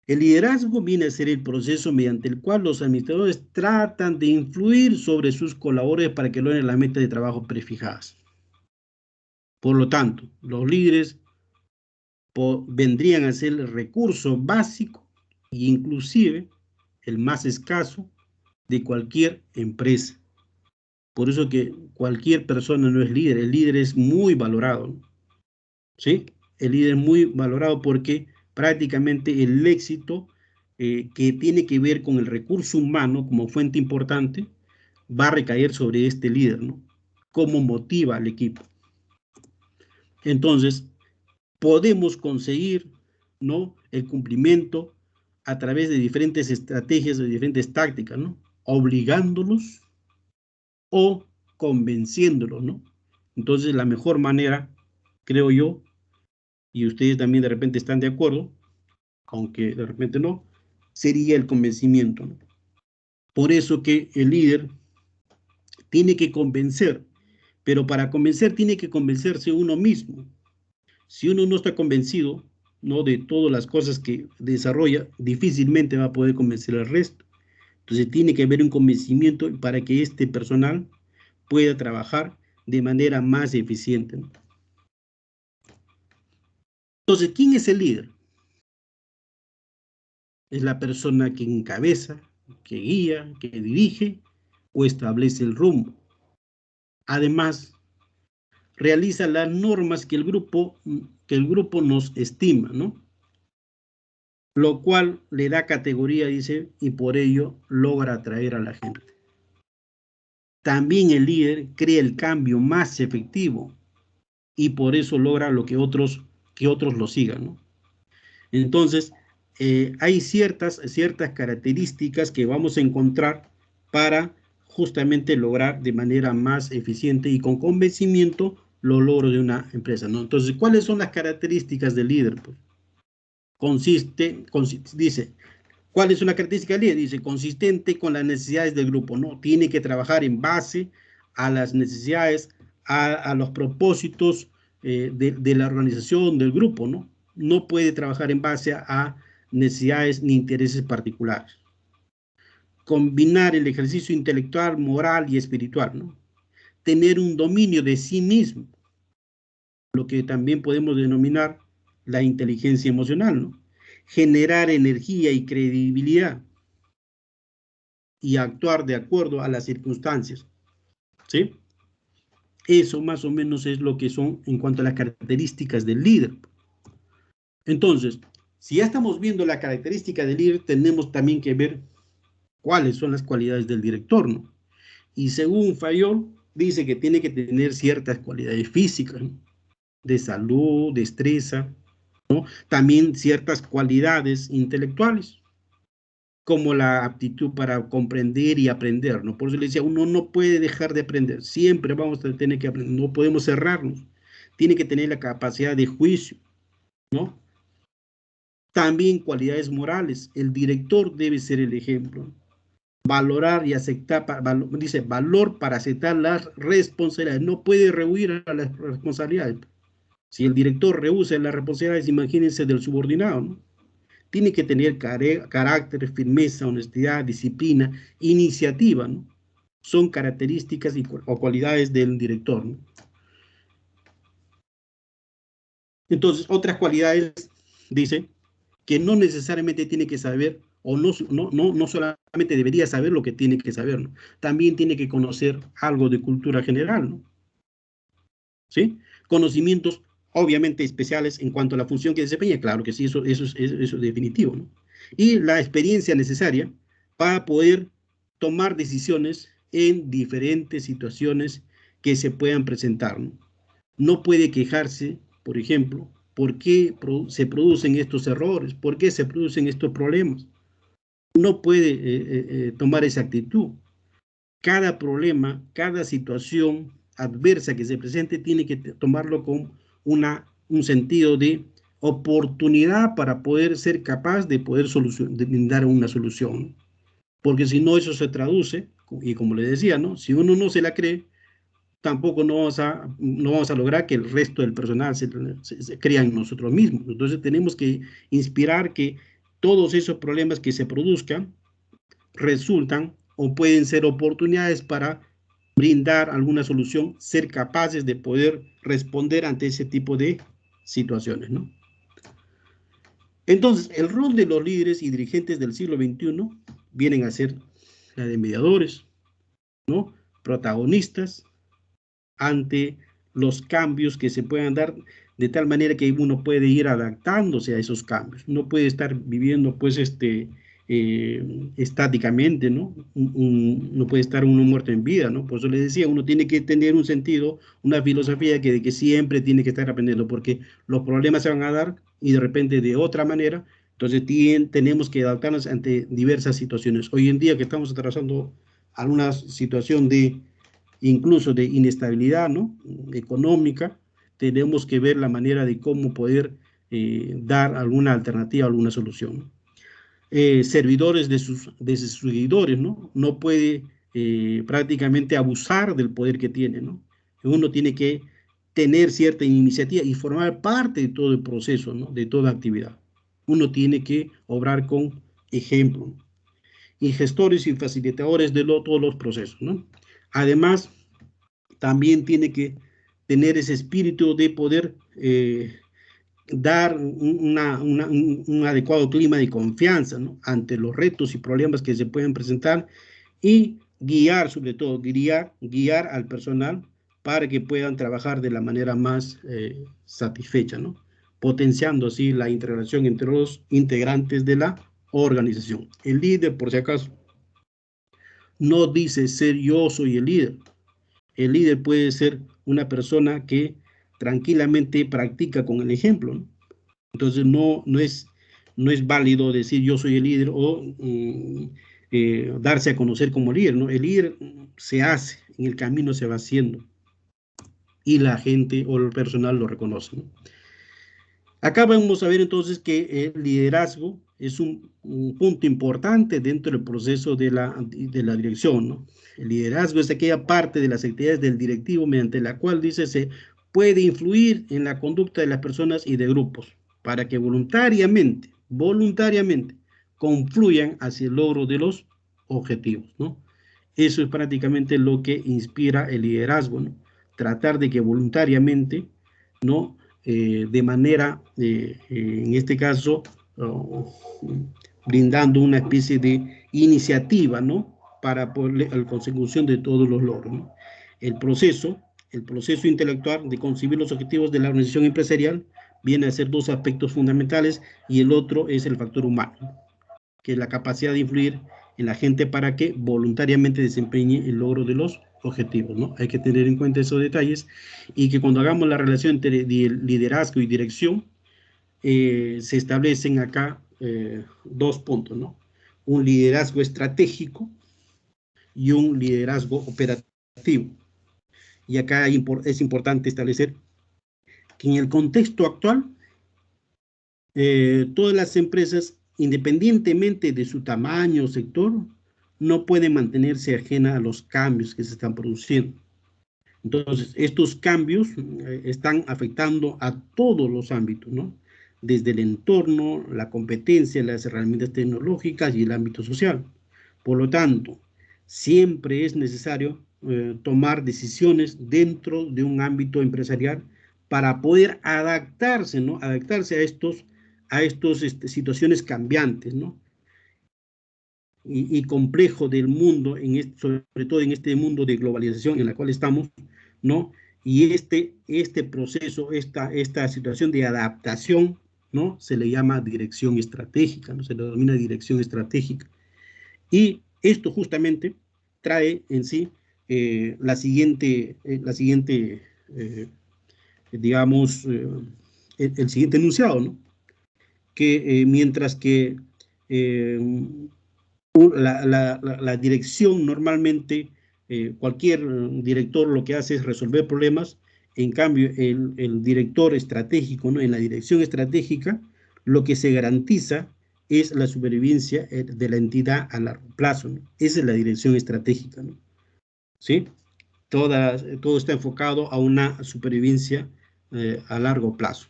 el liderazgo viene a ser el proceso mediante el cual los administradores tratan de influir sobre sus colaboradores para que logren las metas de trabajo prefijadas. Por lo tanto, los líderes vendrían a ser el recurso básico e inclusive el más escaso de cualquier empresa. Por eso que cualquier persona no es líder, el líder es muy valorado, ¿no? ¿Sí? El líder es muy valorado porque prácticamente el éxito que tiene que ver con el recurso humano como fuente importante va a recaer sobre este líder, ¿no? Cómo motiva al equipo. Entonces, podemos conseguir, ¿no?, el cumplimiento a través de diferentes estrategias, de diferentes tácticas, ¿no? Obligándolos o convenciéndolos, ¿no? Entonces, la mejor manera, creo yo, y ustedes también de repente están de acuerdo, aunque de repente no, sería el convencimiento, ¿no? Por eso que el líder tiene que convencer, pero para convencer tiene que convencerse uno mismo. Si uno no está convencido, ¿no?, de todas las cosas que desarrolla, difícilmente va a poder convencer al resto. Entonces tiene que haber un convencimiento para que este personal pueda trabajar de manera más eficiente, ¿no? Entonces, ¿quién es el líder? Es la persona que encabeza, que guía, que dirige o establece el rumbo. Además, realiza las normas que el grupo nos estima, ¿no? Lo cual le da categoría, dice, y por ello logra atraer a la gente. También el líder crea el cambio más efectivo y por eso logra lo que otros lo sigan, ¿no? Entonces, hay ciertas características que vamos a encontrar para justamente lograr de manera más eficiente y con convencimiento los logros de una empresa, ¿no? Entonces, ¿cuáles son las características del líder? Pues, dice, ¿cuál es una característica del líder? Dice, consistente con las necesidades del grupo, ¿no? Tiene que trabajar en base a las necesidades, a los propósitos de la organización, del grupo, ¿no? No puede trabajar en base a necesidades ni intereses particulares. Combinar el ejercicio intelectual, moral y espiritual, ¿no? Tener un dominio de sí mismo, lo que también podemos denominar la inteligencia emocional, ¿no? Generar energía y credibilidad y actuar de acuerdo a las circunstancias, ¿sí? Eso más o menos es lo que son en cuanto a las características del líder. Entonces, si ya estamos viendo la característica del líder, tenemos también que ver cuáles son las cualidades del director, ¿no? Y según Fayol, dice que tiene que tener ciertas cualidades físicas, ¿no?, de salud, destreza, ¿no? También ciertas cualidades intelectuales, como la aptitud para comprender y aprender, ¿no? Por eso le decía, uno no puede dejar de aprender, siempre vamos a tener que aprender, no podemos cerrarnos, tiene que tener la capacidad de juicio, ¿no? También cualidades morales, el director debe ser el ejemplo, valorar y aceptar, dice, valor para aceptar las responsabilidades, no puede rehuir a las responsabilidades. Si el director rehúsa las responsabilidades, imagínense del subordinado, ¿no? Tiene que tener carácter, firmeza, honestidad, disciplina, iniciativa, ¿no? Son características o cualidades del director, ¿no? Entonces, otras cualidades, dice, que no necesariamente tiene que saber, o no solamente debería saber lo que tiene que saber, ¿no? También tiene que conocer algo de cultura general, ¿no? ¿Sí? Conocimientos obviamente especiales en cuanto a la función que desempeña, claro que sí, eso es definitivo, ¿no? Y la experiencia necesaria para poder tomar decisiones en diferentes situaciones que se puedan presentar, ¿no? No puede quejarse, por ejemplo, por qué se producen estos errores, por qué se producen estos problemas. No puede tomar esa actitud. Cada problema, cada situación adversa que se presente tiene que tomarlo con un sentido de oportunidad para poder ser capaz de poder de brindar una solución. Porque si no, eso se traduce, y como le decía, ¿no? Si uno no se la cree, tampoco no vamos a lograr que el resto del personal se crea en nosotros mismos. Entonces tenemos que inspirar que todos esos problemas que se produzcan resultan o pueden ser oportunidades para brindar alguna solución, ser capaces de poder responder ante ese tipo de situaciones, ¿no? Entonces, el rol de los líderes y dirigentes del siglo XXI vienen a ser la de mediadores, ¿no? Protagonistas ante los cambios que se puedan dar, de tal manera que uno puede ir adaptándose a esos cambios. No puede estar viviendo, pues, estáticamente, ¿no? No puede estar uno muerto en vida, ¿no? Por eso les decía, uno tiene que tener un sentido, una filosofía de que siempre tiene que estar aprendiendo, porque los problemas se van a dar y de repente de otra manera. Entonces tenemos que adaptarnos ante diversas situaciones. Hoy en día que estamos atravesando alguna situación incluso de inestabilidad, ¿no? Económica, tenemos que ver la manera de cómo poder dar alguna alternativa, alguna solución. Servidores de sus seguidores, ¿no? No puede prácticamente abusar del poder que tiene, ¿no? Uno tiene que tener cierta iniciativa y formar parte de todo el proceso, ¿no? De toda actividad. Uno tiene que obrar con ejemplo. Y gestores y facilitadores de todos los procesos, ¿no? Además, también tiene que tener ese espíritu de poder dar un adecuado clima de confianza, ¿no? Ante los retos y problemas que se pueden presentar y guiar, sobre todo, guiar al personal para que puedan trabajar de la manera más satisfecha, ¿no? Potenciando así la integración entre los integrantes de la organización. El líder, por si acaso, no dice ser yo soy el líder. El líder puede ser una persona que tranquilamente practica con el ejemplo, ¿no? Entonces no es válido decir yo soy el líder o darse a conocer como líder, ¿no? El líder se hace, en el camino se va haciendo y la gente o el personal lo reconoce, ¿no? Acá vamos a ver entonces que el liderazgo es un punto importante dentro del proceso de la dirección, ¿no? El liderazgo es aquella parte de las actividades del directivo mediante la cual, dice, se puede influir en la conducta de las personas y de grupos para que voluntariamente confluyan hacia el logro de los objetivos, ¿no? Eso es prácticamente lo que inspira el liderazgo, ¿no? Tratar de que voluntariamente, ¿no? De manera, en este caso, brindando una especie de iniciativa, ¿no? Para la consecución de todos los logros, ¿no? El proceso intelectual de concebir los objetivos de la organización empresarial viene a ser dos aspectos fundamentales y el otro es el factor humano, que es la capacidad de influir en la gente para que voluntariamente desempeñe el logro de los objetivos, ¿no? Hay que tener en cuenta esos detalles y que cuando hagamos la relación entre liderazgo y dirección, se establecen acá dos puntos, ¿no? Un liderazgo estratégico y un liderazgo operativo. Y acá es importante establecer que en el contexto actual, todas las empresas, independientemente de su tamaño o sector, no pueden mantenerse ajenas a los cambios que se están produciendo. Entonces, estos cambios están afectando a todos los ámbitos, ¿no? Desde el entorno, la competencia, las herramientas tecnológicas y el ámbito social. Por lo tanto, siempre es necesario tomar decisiones dentro de un ámbito empresarial para poder adaptarse, ¿no? Adaptarse a estos situaciones cambiantes, ¿no? Y complejo del mundo, sobre todo en este mundo de globalización en el cual estamos, ¿no? Y este proceso, esta situación de adaptación, ¿no? Se le llama dirección estratégica, ¿no? Se le denomina dirección estratégica. Y esto justamente trae en sí digamos, el siguiente enunciado, ¿no? Que mientras que la dirección normalmente, cualquier director lo que hace es resolver problemas, en cambio el director estratégico, ¿no? En la dirección estratégica, lo que se garantiza es la supervivencia de la entidad a largo plazo, ¿no? Esa es la dirección estratégica, ¿no? ¿Sí? Todo está enfocado a una supervivencia a largo plazo,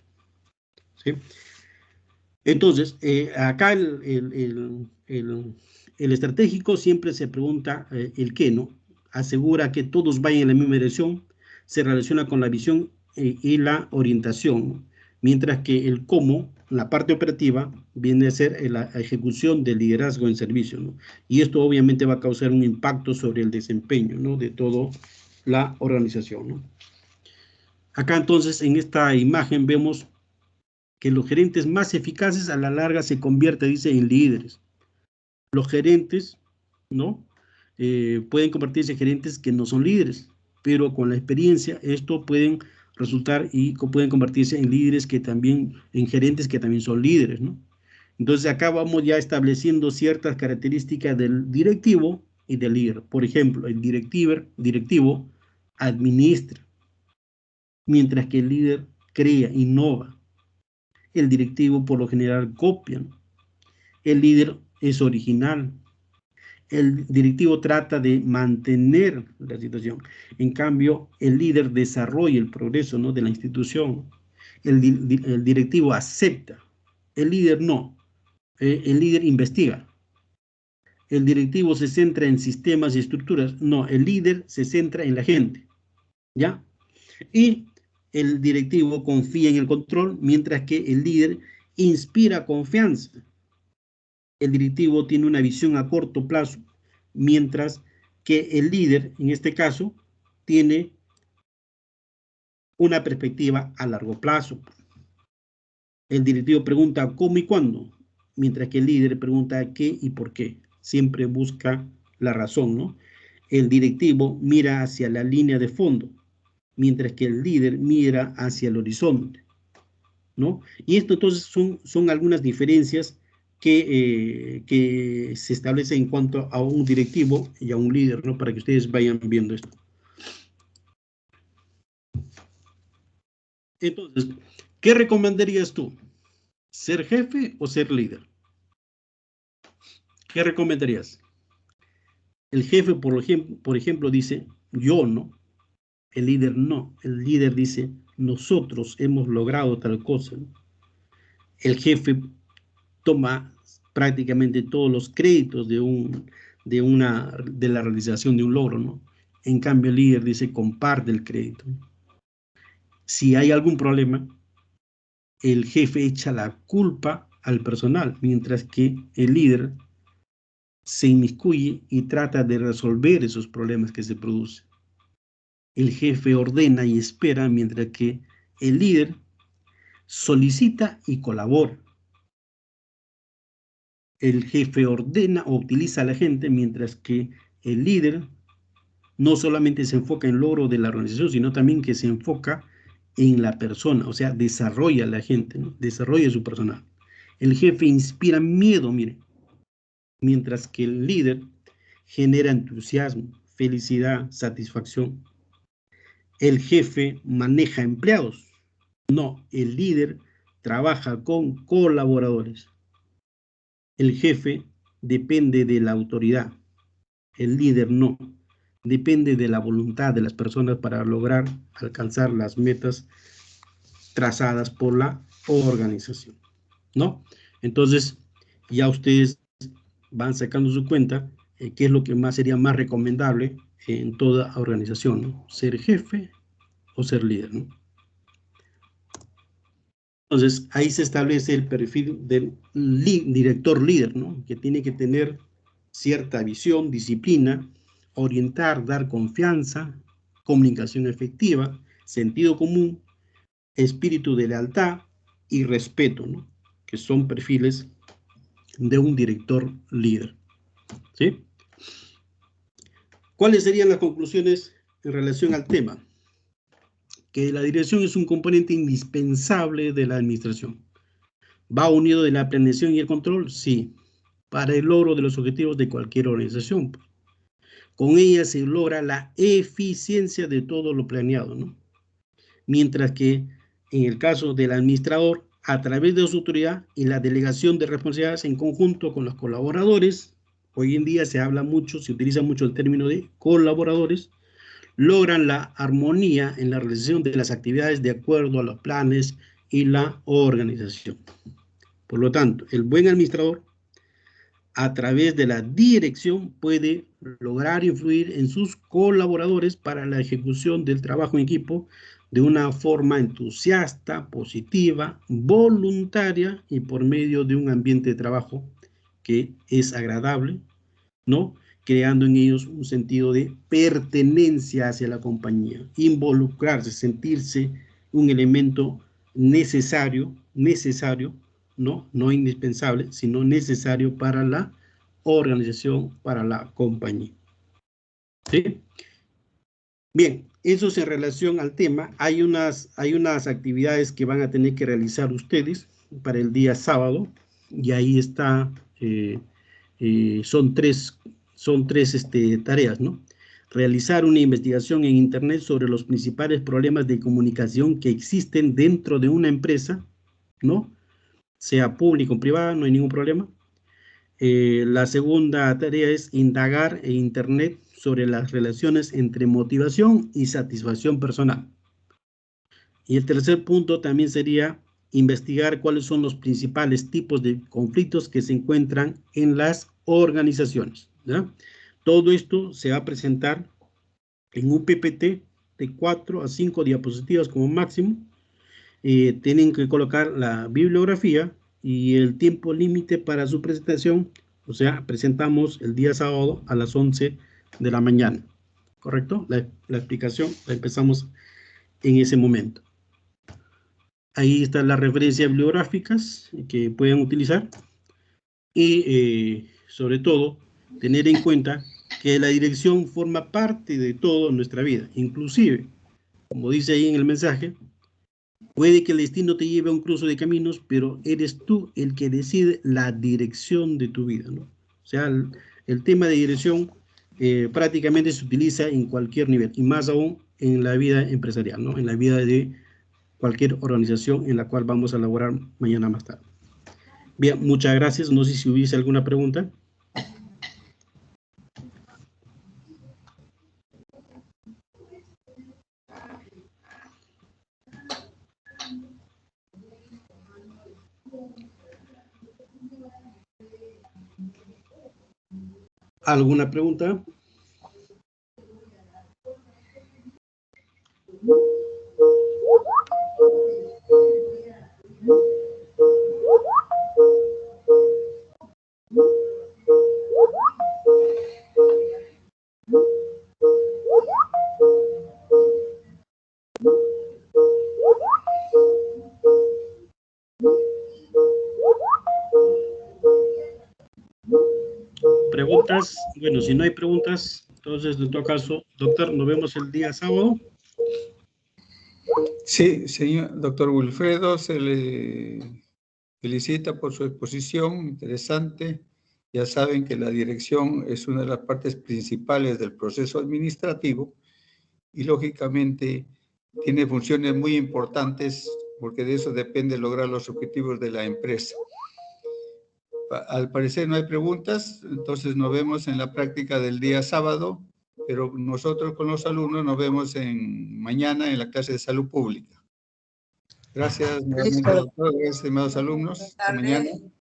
¿sí? Entonces, acá el estratégico siempre se pregunta el qué, ¿no? Asegura que todos vayan en la misma dirección, se relaciona con la visión y la orientación, ¿no? Mientras que el cómo, la parte operativa, viene a ser la ejecución del liderazgo en servicio, ¿no? Y esto obviamente va a causar un impacto sobre el desempeño, ¿no? De toda la organización, ¿no? Acá entonces en esta imagen vemos que los gerentes más eficaces a la larga se convierten, dice, en líderes. Los gerentes, ¿no? Pueden convertirse en gerentes que no son líderes, pero con la experiencia esto pueden resultar y pueden convertirse en líderes que también, en gerentes que también son líderes, ¿no? Entonces acá vamos ya estableciendo ciertas características del directivo y del líder. Por ejemplo, el directivo administra, mientras que el líder crea, innova. El directivo por lo general copia. El líder es original. El directivo trata de mantener la situación. En cambio, el líder desarrolla el progreso, ¿no? De la institución. El directivo acepta. El líder no. El líder investiga. El directivo se centra en sistemas y estructuras. No, el líder se centra en la gente. ¿Ya? Y el directivo confía en el control, mientras que el líder inspira confianza. El directivo tiene una visión a corto plazo, mientras que el líder, en este caso, tiene una perspectiva a largo plazo. El directivo pregunta cómo y cuándo, mientras que el líder pregunta qué y por qué. Siempre busca la razón, ¿no? El directivo mira hacia la línea de fondo, mientras que el líder mira hacia el horizonte, ¿no? Y esto entonces son algunas diferencias que se establecen en cuanto a un directivo y a un líder, ¿no? Para que ustedes vayan viendo esto. Entonces, ¿qué recomendarías tú? ¿Ser jefe o ser líder? ¿Qué recomendarías? El jefe, por ejemplo, dice, yo no. El líder no. El líder dice, nosotros hemos logrado tal cosa, ¿no? El jefe toma prácticamente todos los créditos de la realización de un logro, ¿no? En cambio, el líder dice, comparte el crédito. Si hay algún problema, el jefe echa la culpa al personal, mientras que el líder se inmiscuye y trata de resolver esos problemas que se producen. El jefe ordena y espera, mientras que el líder solicita y colabora. El jefe ordena o utiliza a la gente, mientras que el líder no solamente se enfoca en el logro de la organización, sino también que se enfoca en la persona, o sea, desarrolla a la gente, ¿no? Desarrolla su personal. El jefe inspira miedo, mire, mientras que el líder genera entusiasmo, felicidad, satisfacción. El jefe maneja empleados. No, el líder trabaja con colaboradores. El jefe depende de la autoridad. El líder no. Depende de la voluntad de las personas para lograr alcanzar las metas trazadas por la organización, ¿no? Entonces, ya ustedes van sacando su cuenta qué es lo que más sería más recomendable en toda organización, ¿no? Ser jefe o ser líder, ¿no? Entonces, ahí se establece el perfil del director líder, ¿no? Que tiene que tener cierta visión, disciplina, orientar, dar confianza, comunicación efectiva, sentido común, espíritu de lealtad y respeto, ¿no? Que son perfiles de un director líder, ¿sí? ¿Cuáles serían las conclusiones en relación al tema? que la dirección es un componente indispensable de la administración. ¿Va unido de la planeación y el control? Sí, para el logro de los objetivos de cualquier organización. Con ella se logra la eficiencia de todo lo planeado, ¿no? Mientras que en el caso del administrador, a través de su autoridad y la delegación de responsabilidades en conjunto con los colaboradores, hoy en día se habla mucho, se utiliza mucho el término de colaboradores, logran la armonía en la realización de las actividades de acuerdo a los planes y la organización. Por lo tanto, el buen administrador, a través de la dirección, puede lograr influir en sus colaboradores para la ejecución del trabajo en equipo de una forma entusiasta, positiva, voluntaria y por medio de un ambiente de trabajo que es agradable, ¿no? Creando en ellos un sentido de pertenencia hacia la compañía, involucrarse, sentirse un elemento necesario, no indispensable, sino necesario para la organización, para la compañía. ¿Sí? Bien, eso es en relación al tema. Hay unas actividades que van a tener que realizar ustedes para el día sábado, y ahí está, son tres tareas, ¿no? Realizar una investigación en Internet sobre los principales problemas de comunicación que existen dentro de una empresa, ¿no? Sea pública o privada, no hay ningún problema. La segunda tarea es indagar en Internet sobre las relaciones entre motivación y satisfacción personal. Y el tercer punto también sería investigar cuáles son los principales tipos de conflictos que se encuentran en las organizaciones, ¿ya? Todo esto se va a presentar en un PPT de 4 a 5 diapositivas como máximo. Tienen que colocar la bibliografía y el tiempo límite para su presentación. O sea, presentamos el día sábado a las 11 de la mañana, ¿correcto? La explicación la empezamos en ese momento. Ahí están las referencias bibliográficas que pueden utilizar. Y sobre todo, tener en cuenta que la dirección forma parte de toda nuestra vida. Inclusive, como dice ahí en el mensaje, puede que el destino te lleve a un cruce de caminos, pero eres tú el que decide la dirección de tu vida, ¿no? O sea, el tema de dirección prácticamente se utiliza en cualquier nivel, y más aún en la vida empresarial, ¿no? En la vida de cualquier organización en la cual vamos a elaborar mañana más tarde. Bien, muchas gracias. No sé si hubiese alguna pregunta. ¿Alguna pregunta? ¿Preguntas? Bueno, si no hay preguntas, entonces en todo caso, doctor, nos vemos el día sábado. Sí, señor doctor Wilfredo, se le felicita por su exposición, interesante. Ya saben que la dirección es una de las partes principales del proceso administrativo y lógicamente tiene funciones muy importantes porque de eso depende lograr los objetivos de la empresa. Al parecer no hay preguntas, entonces nos vemos en la práctica del día sábado, pero nosotros con los alumnos nos vemos mañana en la clase de salud pública. Gracias nuevamente, doctor. Gracias, estimados alumnos. Hasta mañana.